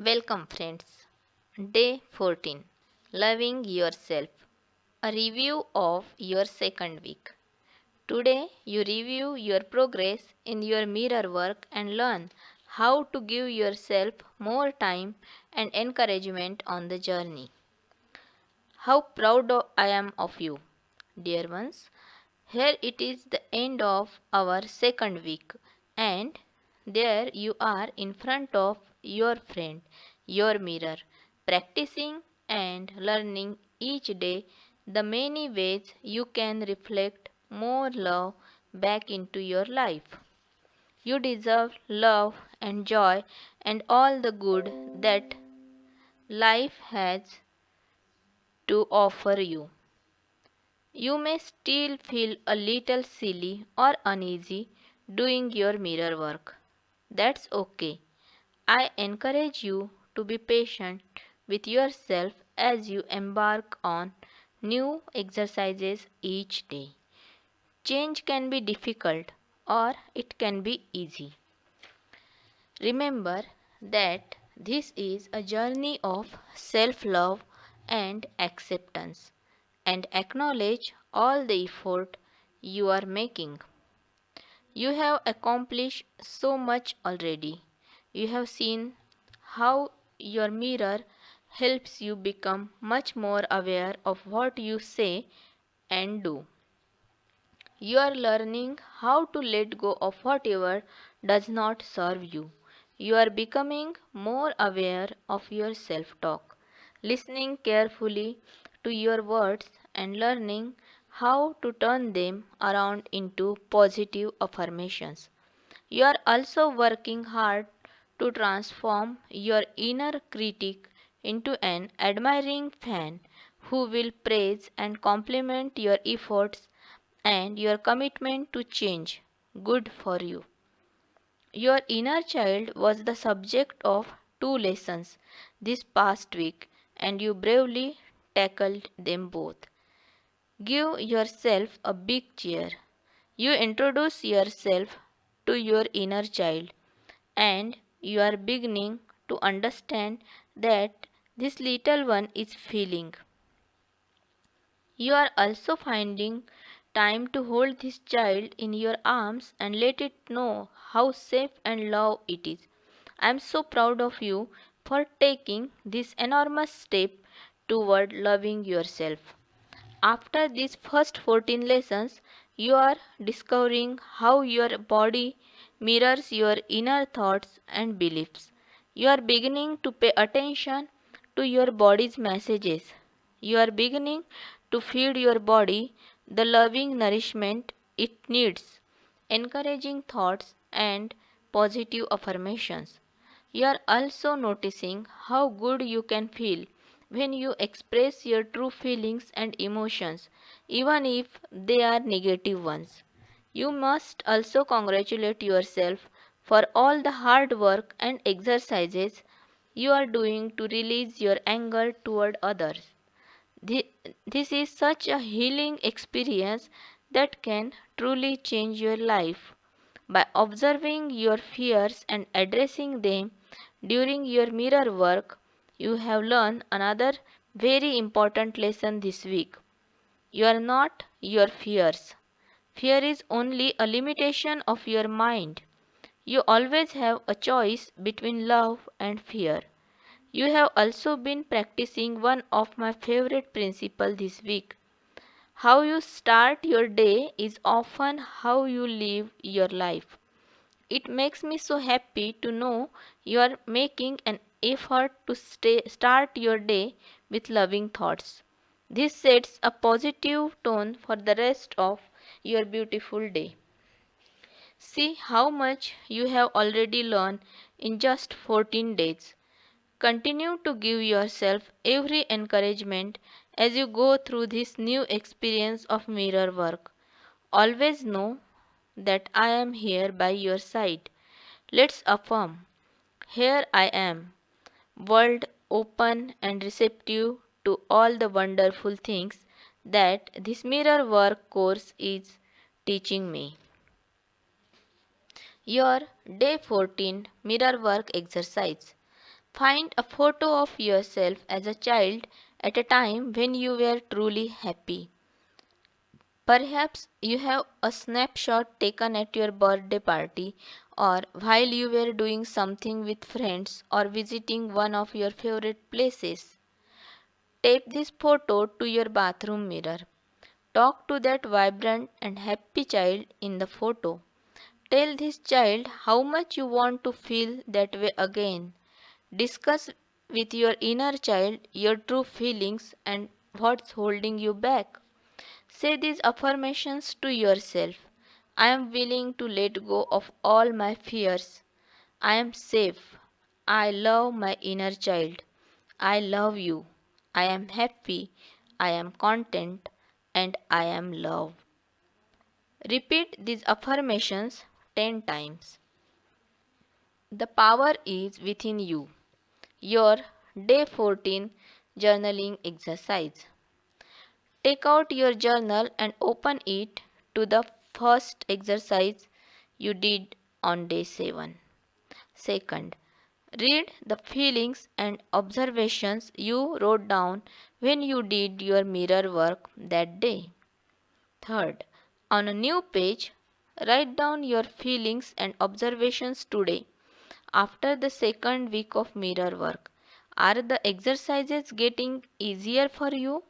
Welcome, friends. Day 14, Loving Yourself. A review of your second week. Today, you review your progress in your mirror work and learn how to give yourself more time and encouragement on the journey. How I am of you, dear ones. Here it is the end of our second week, and there you are in front of your friend, your mirror, practicing and learning each day the many ways you can reflect more love back into your life. You deserve love and joy and all the good that life has to offer you. You may still feel a little silly or uneasy doing your mirror work. That's okay. I encourage you to be patient with yourself as you embark on new exercises each day. Change can be difficult or it can be easy. Remember that this is a journey of self love and acceptance, and acknowledge all the effort you are making. You have accomplished so much already. You have seen how your mirror helps you become much more aware of what you say and do. You are learning how to let go of whatever does not serve you. You are becoming more aware of your self talk, listening carefully to your words and learning how to turn them around into positive affirmations. You are also working hard to transform your inner critic into an admiring fan who will praise and compliment your efforts and your commitment to change. Good for you. Your inner child was the subject of two lessons this past week, and you bravely tackled them both. Give yourself a big cheer. You introduce yourself to your inner child, and you are beginning to understand that this little one is feeling. You are also finding time to hold this child in your arms and let it know how safe and loved it is. I am so proud of you for taking this enormous step toward loving yourself. After these first 14 lessons, you are discovering how your body mirrors your inner thoughts and beliefs. You are beginning to pay attention to your body's messages. You are beginning to feed your body the loving nourishment it needs, encouraging thoughts and positive affirmations. You are also noticing how good you can feel when you express your true feelings and emotions, even if they are negative ones. You must also congratulate yourself for all the hard work and exercises you are doing to release your anger toward others. Thi- This is such a healing experience that can truly change your life. By observing your fears and addressing them during your mirror work, you have learned another very important lesson this week. You are not your fears. Fear is only a limitation of your mind. You always have a choice between love and fear. You have also been practicing one of my favorite principles this week. How you start your day is often how you live your life. It makes me so happy to know you are making an effort to start your day with loving thoughts. This sets a positive tone for the rest of your beautiful day. See how much you have already learned in just 14 days. Continue to give yourself every encouragement as you go through this new experience of mirror work. Always know that I am here by your side. Let's affirm, here I am, world open and receptive to all the wonderful things that this mirror work course is teaching me. Your day 14 mirror work exercise. Find a photo of yourself as a child at a time when you were truly happy. Perhaps you have a snapshot taken at your birthday party or while you were doing something with friends or visiting one of your favorite places. Tape this photo to your bathroom mirror. Talk to that vibrant and happy child in the photo. Tell this child how much you want to feel that way again. Discuss with your inner child your true feelings and what's holding you back. Say these affirmations to yourself. I am willing to let go of all my fears. I am safe. I love my inner child. I love you. I am happy. I am content. And I am loved. Repeat these affirmations 10 times. The power is within you. Your day 14 journaling exercise. Take out your journal and open it to the first exercise you did on day 7. Second, read the feelings and observations you wrote down when you did your mirror work that day. Third, on a new page, write down your feelings and observations today after the second week of mirror work. Are the exercises getting easier for you?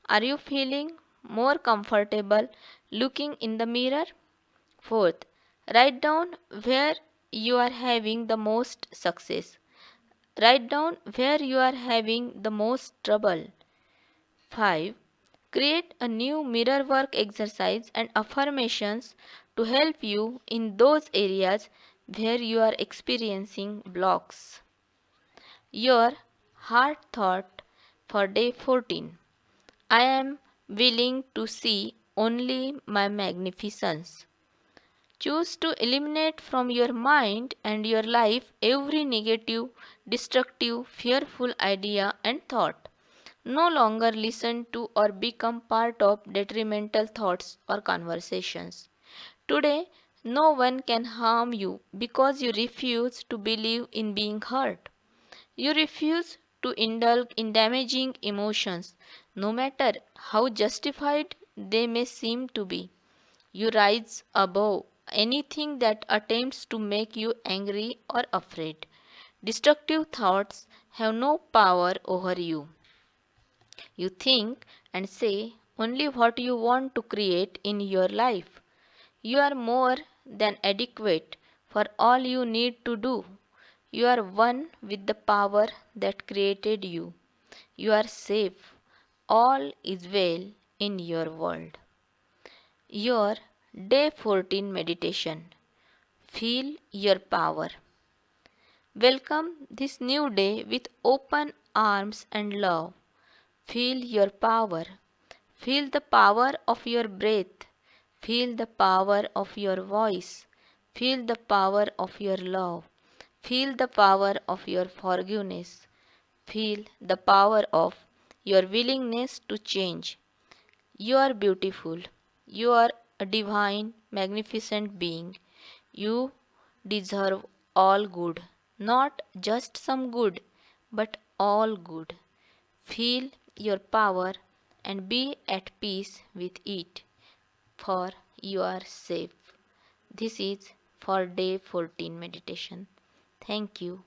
Are you feeling more comfortable looking in the mirror? Fourth, write down where you are having the most success. Write down where you are having the most trouble. 5. Create a new mirror work exercise and affirmations to help you in those areas where you are experiencing blocks. Your heart thought for day 14. I am willing to see only my magnificence. Choose to eliminate from your mind and your life every negative, destructive, fearful idea and thought. No longer listen to or become part of detrimental thoughts or conversations. Today, no one can harm you because you refuse to believe in being hurt. You refuse to indulge in damaging emotions, no matter how justified they may seem to be. You rise above anything that attempts to make you angry or afraid. Destructive thoughts have no power over you. You think and say only what you want to create in your life. You are more than adequate for all you need to do. You are one with the power that created you. You are safe. All is well in your world. Your day 14 meditation. Feel your power. Welcome this new day with open arms and love. Feel your power. Feel the power of your breath. Feel the power of your voice. Feel the power of your love. Feel the power of your forgiveness. Feel the power of your willingness to change. You are beautiful. You are a divine, magnificent being. You deserve all good. Not just some good, but all good. Feel your power and be at peace with it, for you are safe. This is for day 14 meditation. Thank you.